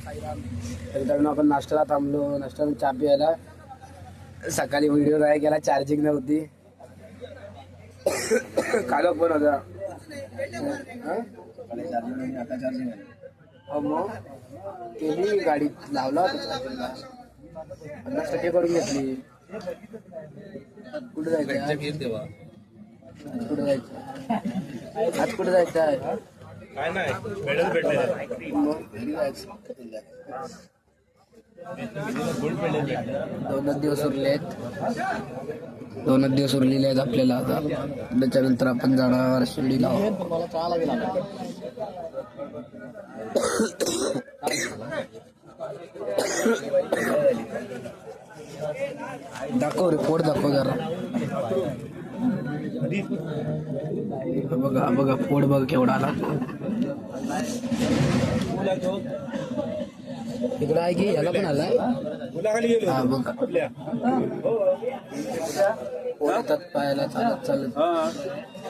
मित्रांनो आपण नाश्त्याला थांबलो, नाश्त्याला चहा प्यायला. सकाळी व्हिडिओ काय केला, चार्जिंग नव्हती. कालक पण होता मग केली गाडी लावला होता चार्जिंगला. 50% करून घेतली. कुठे जायचं कुठे जायचं आज कुठे जायचं आहे काय नाही मेडल भेटले दोनच दिवस उरलेले आहेत आपल्याला. आता त्याच्यानंतर आपण जाणार शिर्डीला. दाखव रिपोर्ट दाखव जरा. बघा बघा पोट बघ केवढा आला. इकडं आहे की याला पण आलाय. हा बघा पोटात पायाला चालत चालत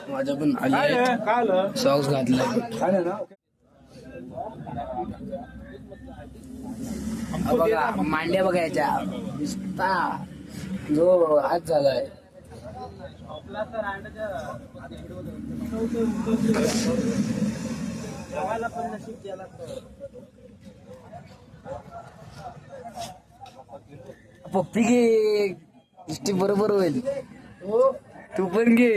माझ्या पण आली. सॉक्स घातलाय. बघा मांड्या बघायच्या दिसता जो हात झालाय. पप्पी घे दृष्टी बरोबर होईल. तू पण घे.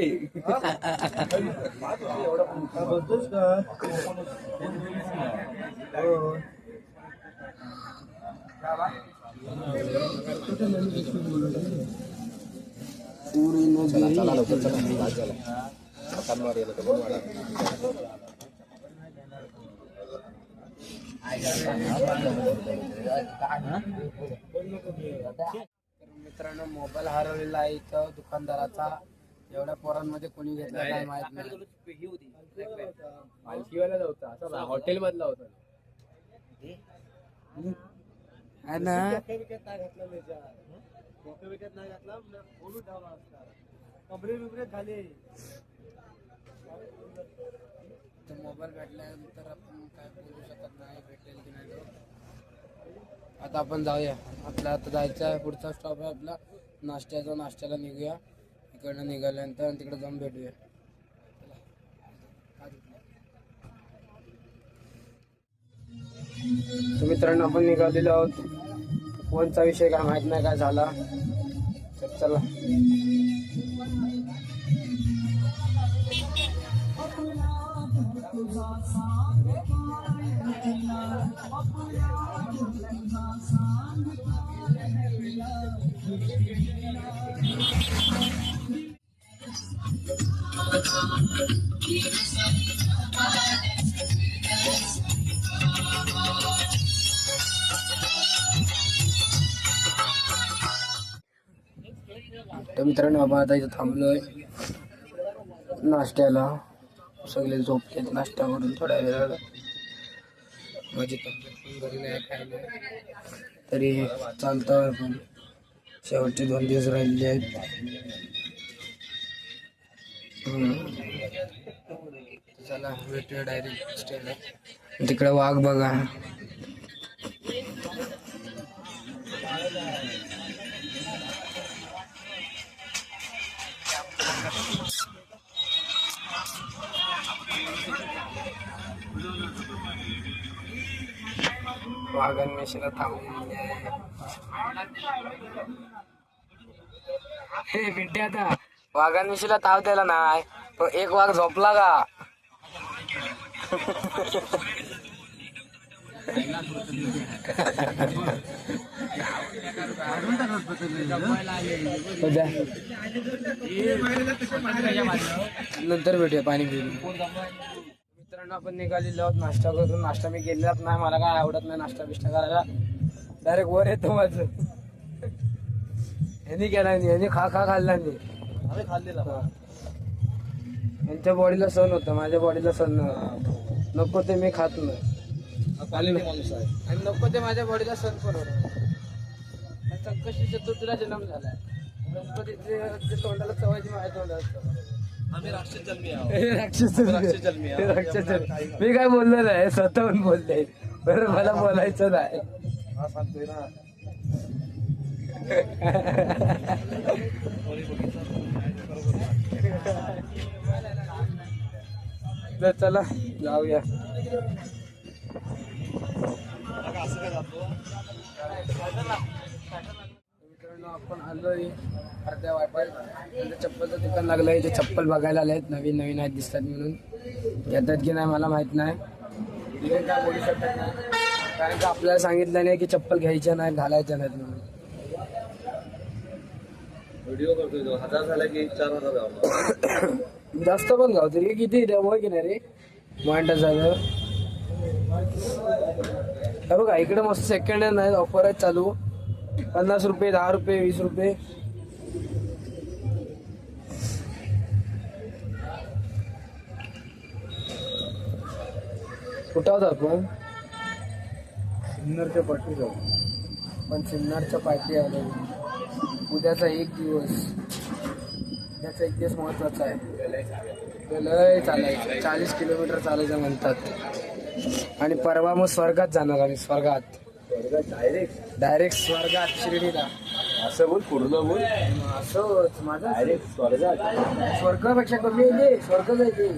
मित्रांनो मोबाईल हरवलेला आहे इथं दुकानदाराचा. एवढ्या पोरांमध्ये कोणी घेतला काय माहित नाही. पालखीवाल्याचा होता, हॉटेल मधला होता मोबाईल भेटल्यानंतर आपण काय बोलू शकत नाही भेटेल की नाही. आता आपण जाऊया. आपला आता जायचं आहे पुढचा स्टॉप आहे आपला नाश्त्याला निघूया. इकडनं निघाल्यानंतर आणि तिकडे जाऊन भेटूया. तर मित्रांनो आपण निघालेलो आहोत. फोनचा विषय काय माहित नाही काय झाला तर चला. तर मित्रांनो आपण आता इथं थांबलोय नाश्त्याला. सगळे झोपले नाश्ता करून थोड्या वेळाला. माझी तब्येत बरी नाही काय नाही तरी चालतं. पण शेवटचे 2 दिवस राहिले आहेत. चला भेटूया डायरेक्ट स्टेला. तिकडे वाघ बघा. वाघांमेशीला थांबलेली आहे. हे बिड्डे आता वाघांमेशीला ताव द्यायला नाही. तो एक वाघ झोपला का. नंतर भेटूया पाणी पिऊन. मित्रांनो आपण निघालेलो आहोत नाश्ता करून. नाश्ता मी केलेलाच नाही, मला काय आवडत नाही नाश्ता बिष्टा करायला. डायरेक्ट वर येतो माझं. ह्यानी केला ह्यानी खाल्ला नाही. खाल्लेला यांच्या बॉडीला सण होतं, माझ्या बॉडीला सण नको ते मी खात नाही. आणि नको ते माझ्या बॉडीला सण पण होतं. संकष्टी चतुर्थीला जन्म झालाय. गणपतीचे तोंडाला चवायची माझ्या तोंडाला. आम्ही राक्षस जन्मी. मी काय बोललो नाही, स्वतःहून बोलले. बरं मला बोलायचं नाही. हा सांगतोय ना. तर चला जाऊया. मित्रांनो आपण आलोय अर्ध्या वाटेत. चप्पलचं दुकान लागलंय. इथे चप्पल बघायला आले आहेत. नवीन नवीन आहेत दिसतात म्हणून. येतात की नाही मला माहित नाही. इथे काय बोलू शकत नाही कारण की आपल्याला सांगितलं नाही की चप्पल घ्यायच्या नाही घालायच्या नाहीत म्हणून. व्हिडिओ करतोय तो 1000 झाला की 4000 गावला. जास्त पण गावतो रे. किती होय की नाही रे मांडा झालं. हे बघा इकडे मस्त सेकंड हँड आहेत. ऑफर आहेत चालू. 50 रुपये 10 रुपये 20 रुपये. कुठं होता आपण? सिन्नरच्या पाठी जाऊ. पण सिन्नरच्या पार्टी आलो. उद्याचा एक दिवस महत्वाचा आहे. लय चालायचं 40 किलोमीटर चालायचं म्हणतात. आणि परवा मग स्वर्गात जाणार आणि स्वर्गात डायरेक्ट स्वर्गात शिर्डीला. असं बोल पूर्ण बोल. असंच माझा डायरेक्ट स्वर्गात. स्वर्गापेक्षा कमी आहे ते. स्वर्गच आहे ते.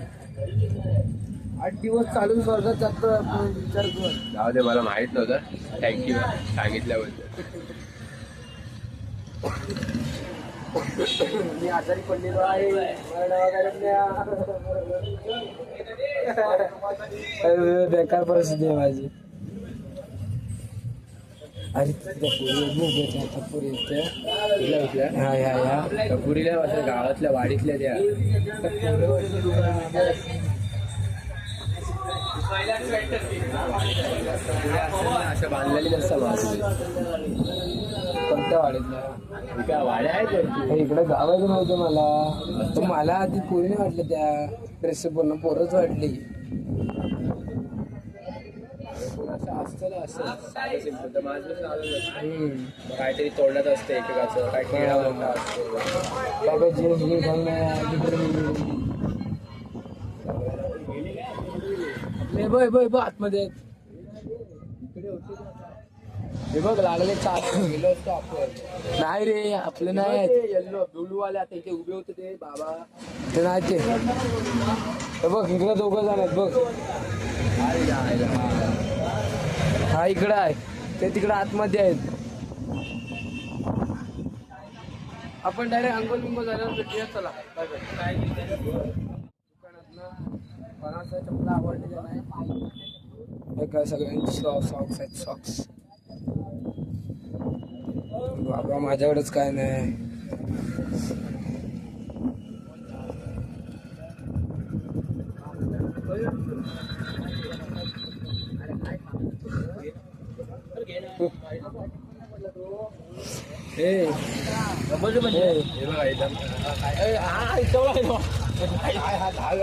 8 दिवस चालून स्वर्गात जातो आपण. विचार कर. जाऊ दे मला माहित नव्हतं. थँक्यू सांगितल्याबद्दल. मी आजारी पडलेलो आहे. बेकार परिस्थिती आहे माझी. अरे पुरीला गावातल्या वाडीतल्या त्या अशा बांधलेली नसतात. कोणत्या वाडीतल्या? काय वाड्या आहेत इकडे गावायचं नव्हतं मला. तर मला आधी पोरीने वाटलं त्या ड्रेस पूर्ण पोरच वाटली. काहीतरी तोडण्यात असते एकेकाचं. काय खेळा असतो. काय जीन्स जीन्स आतमध्ये हे बघ लागले 4 गेलो असतो आपण. नाही रे आपले नाही. येल्लो ब्लू वाले आता इथे उभे होते ते बाबा. ते नाही ते. हे बघ इकडे 2 जण आहेत बघ. हा इकडं आहे. ते तिकडे आतमध्ये आहेत. आपण डायरेक्ट अंघोळ बिंगोळ झाल्यावर भेटूया. चला दुकानातनं कोणाचं चप्पल आवडलेलं नाही. हे काय सगळ्यांची सॉक्स आहेत. सॉक्स बाबा माझ्याकडेच काय नाही.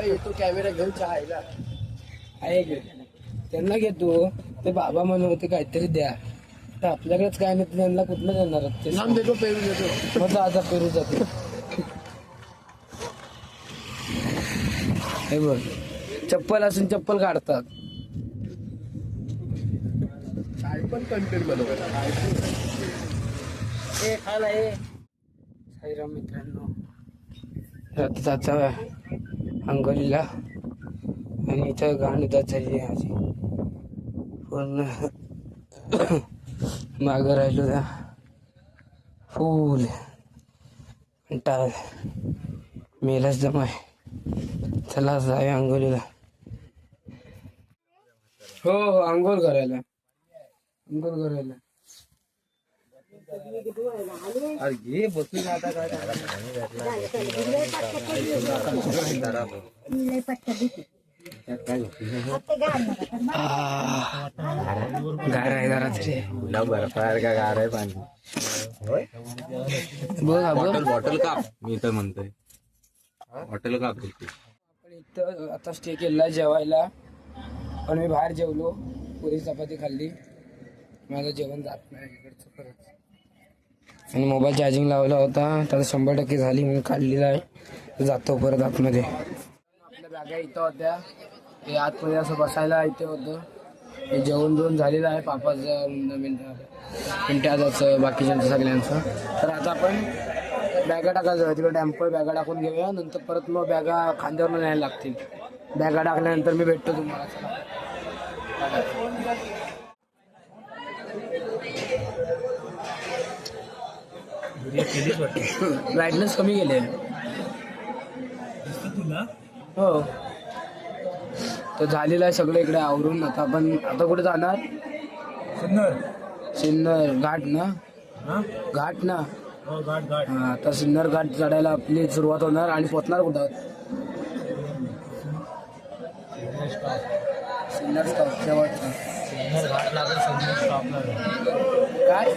येतो कॅमेरा घेऊन चहायला आहे गे त्यांना घेतो. ते बाबा म्हणत होते काहीतरी द्या. तर आपल्याकडेच काय नाही. त्यांना कुठलं देणार ते नाम देतो पेरू देतो. मग आता पेरू जातो. हे बघ चप्पल असून चप्पल काढतात. काय पण कंटेंट बनवत. साईराम मित्रांनो आता जायचं अंगोलीला. आणि इथं गाणी जात झाली माझी पूर्ण. मागं राहिलो त्या फुल कंटाळ मेलाच जमाय. चला जाऊया अंघोलीला. हो हो अंघोळ करायला. अंघोळ करायला अरे घे बसून आता काय गार आहे जरा तरी. बर्फायर का गार आहे पाणी. बघ बॉटल बॉटल काप. मी तर म्हणतोय बॉटल काप. आपण इथं आता स्टे केला जेवायला. पण मी बाहेर जेवलो. पुरी चपाती खाल्ली. माझं जेवण जात नाही इकडचं परत. आणि मोबाईल चार्जिंग लावला होता. त्याला 100% झाली म्हणून काढलेला आहे. जातो परत आतमध्ये. आपल्या बॅगा इथं होत्या. ते आतमध्ये असं बसायला इथे होतं. हे जेवण बिवून झालेलं आहे पापाचं मिंट्याचं बाकीच्यांचं सगळ्यांचं. तर आता आपण बॅगा टाकायचं तिकडे डॅम्पर बॅगा टाकून घेऊया. नंतर परत मग बॅगा खांद्यावर न्यायला लागतील. बॅगा टाकल्यानंतर मी भेटतो तुम्हाला. ब्राईटनेस कमी केले हो. तर झालेलं आहे सगळं इकडे आवरून. आता आपण आता कुठे जाणार? सिन्नर घाट ना? घाट ना? हा, आता सिन्नर घाट चढायला आपली सुरुवात होणार. आणि पोचणार कुठं? सिन्नर स्टॉप शेवटचा. काय?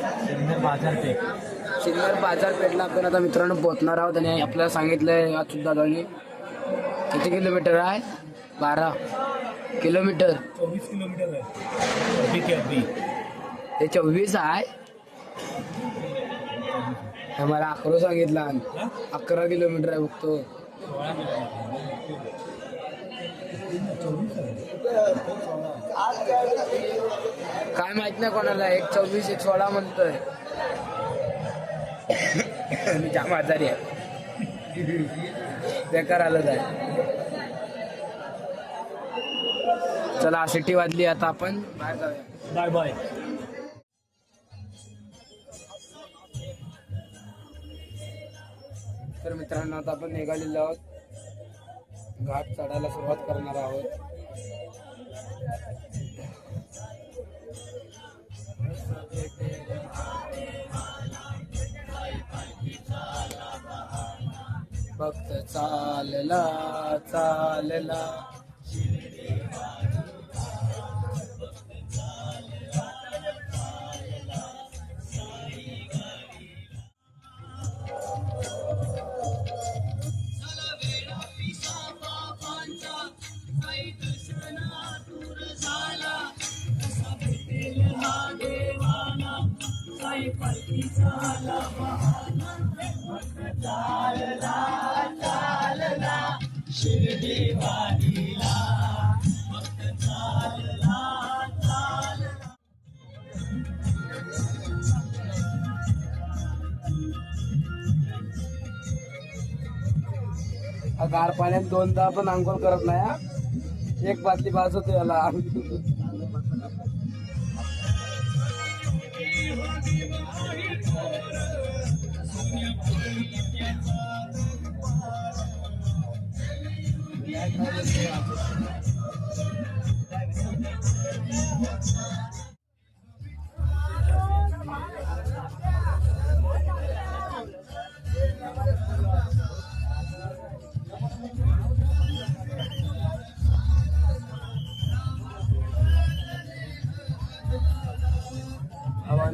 सिन्नर बाजारपेठला आपण आता मित्रांनो पोहोचणार आहोत. आणि आपल्याला सांगितलंय आज सुद्धा दादांनी किती किलोमीटर आहे? 12 किलोमीटर. 24 किलोमीटर आहे. ते 24 आहे. मला 11 सांगितला. 11 किलोमीटर आहे बघतो. काय माहित नाही कोणाला. एक 24 एक 16 म्हणतोय. मी जाम आजारी आहे. बेकार आलं आहे. चला सिटी वाजली. आता आपण बाहेर जाऊया. Bye bye. तर मित्रांनो आता आपण निघालेलो आहोत. घाट चढायला सुरुवात करणार आहोत. फक्त चालला चालला. गार पाण्यात दोनदा पण अंघोळ करत नाही हा. एक बादली बाज होते याला.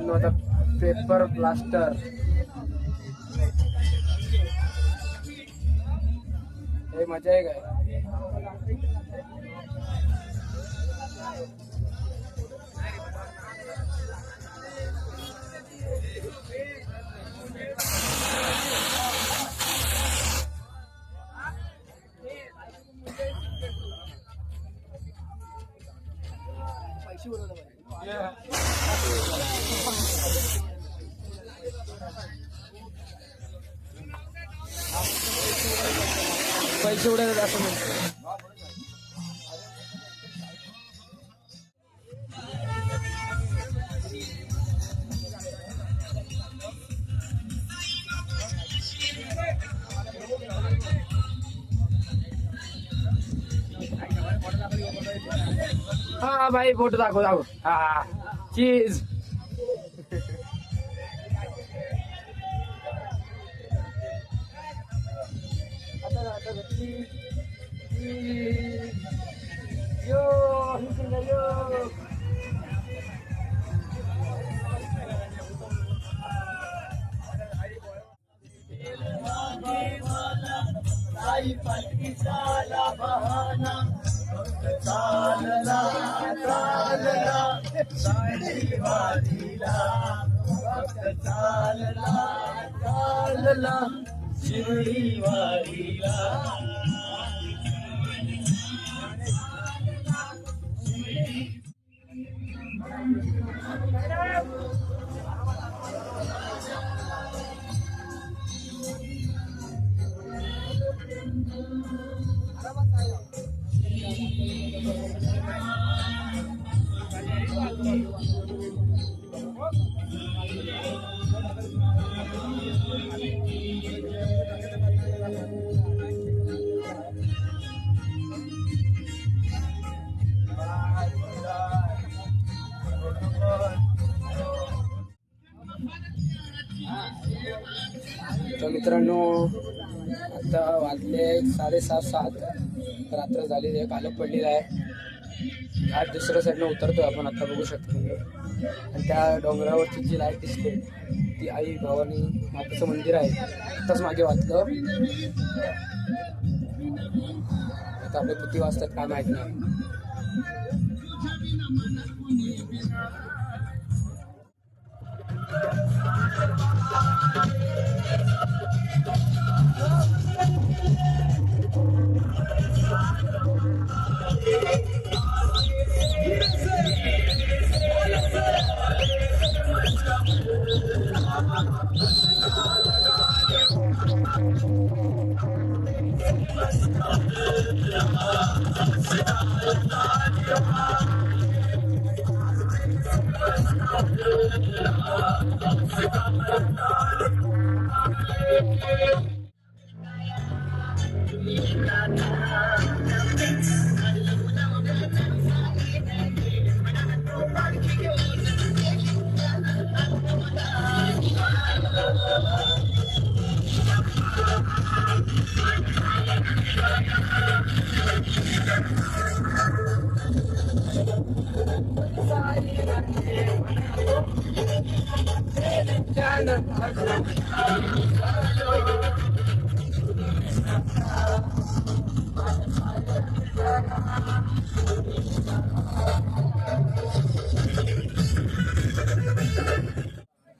आता पेपर प्लास्टर हे मजा आहे काय? पैसे उडाले असं म्हणतो. हाँ भाई फोटो दाखव दाखव. हाँ चीज. यो यो चालला चालला शिर्डीवाडीला. चालला चालला शिर्डीवाडीला. तर मित्रांनो आता वाजले 6:30-7 रात्र झालेली आहे, कालक पडलेला आहे. आज दुसऱ्या साईडनं उतरतोय आपण, आता बघू शकतो तुम्ही. आणि त्या डोंगरावरची जी लाईट दिसते ती आई भवानी मातेचं मंदिर आहे. आताच मागे वाचलं. आता आपले किती वाजतात काय माहित नाही.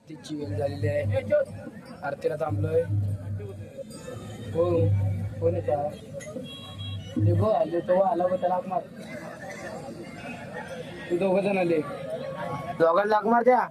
तिची वेळ झालेली आहे, आरतीला थांबलोय. हो कोण येतो आले तो आला बघ त्याला हाक मार. तू दोघं जण आले, दोघांना हाक मार द्या.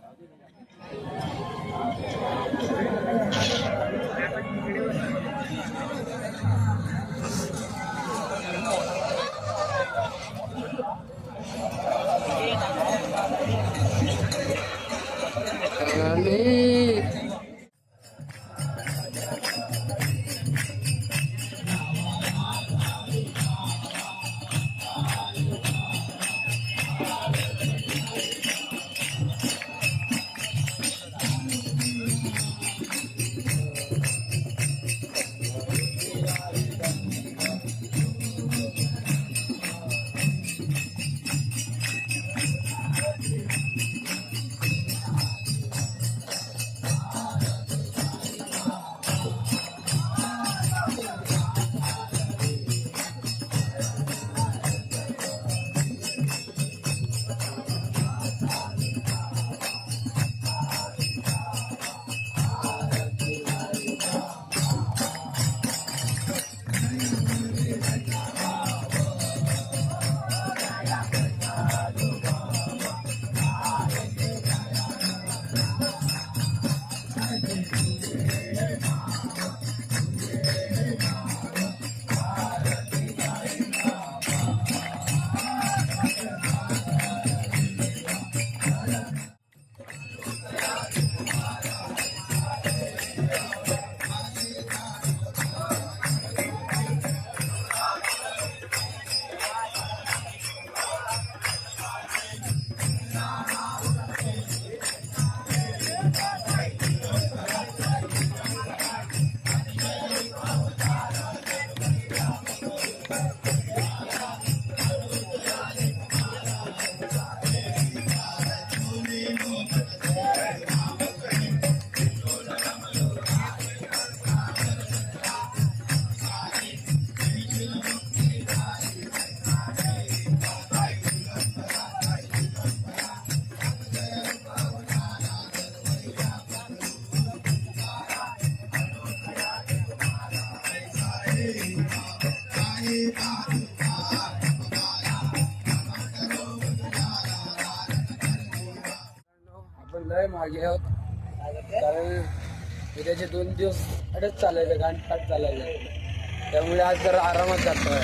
आपण लय मागे आहोत कारण उद्याचे 2 दिवस अडच चालायचं घाणपाट चालायचं त्यामुळे आज जरा आरामात जातोय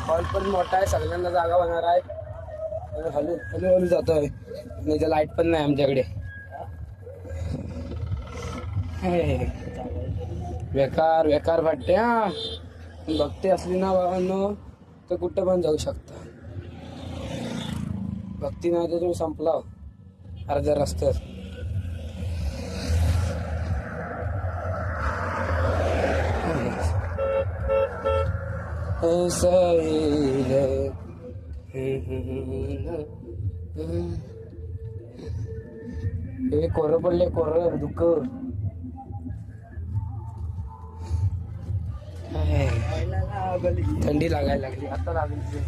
हॉल पण मोठा आहे सगळ्यांना जागा होणार आहे आणि हळूहळू जातोय नाही तर लाईट पण नाही आमच्याकडे बेकार बेकार वाटते हा भक्ती असली ना बाबांनो तर कुठं पण जाऊ शकता भक्ती नाही तर तुम्ही संपला अर्ध्या रस्त्यात हे कोरं पडले कोरं दुःख थंडी लागायला लागली आता लागली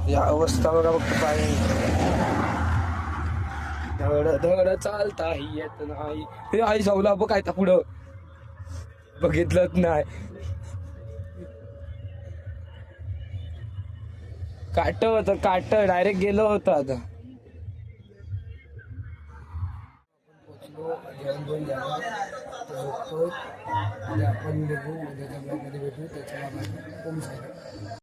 या अवस्था बघा फक्त पाय धड धड चालता येत नाही हे आई जाऊला बघ काय पुढं बघितलंच नाही काट होतं काट डायरेक्ट गेलो होतं आता जेवण दोन झालं झोपतोय आपण निघू उद्याच्या ब्लॉगमध्ये भेटू त्याच्या